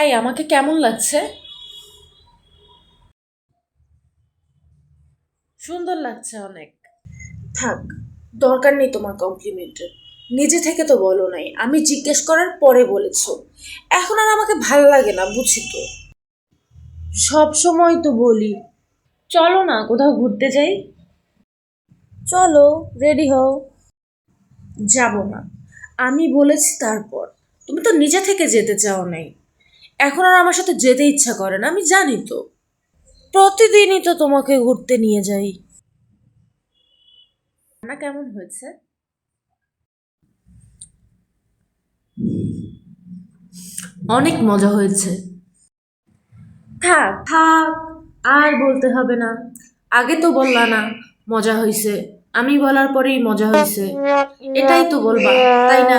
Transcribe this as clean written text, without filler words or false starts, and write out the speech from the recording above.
এই আমাকে কেমন লাগছে? সুন্দর লাগছে অনেক। থাক, দরকার নেই তোমার কমপ্লিমেন্টের। নিজে থেকে তো বলো নাই, আমি জিজ্ঞেস করার পরে বলেছো। এখন আর আমাকে ভাল লাগে না, বুঝি তো। সব সময় তো বলি। চলো না কোথাও ঘুরতে যাই। চলো, রেডি হও। যাব না, আমি বলেছি তারপর। তুমি তো নিজে থেকে যেতে চাও নাই। এখন আর আমার সাথে যেতে ইচ্ছা করে না, আমি জানি তো। প্রতিদিনই তো তোমাকে ঘুরতে নিয়ে যাই। না, কেমন হয়েছে? অনেক মজা হয়েছে। থাক থাক, আর বলতে হবে না। আগে তো বললা না মজা হয়েছে। আমি বলার পরেই মজা হয়েছে, এটাই তো বলবা, তাই না?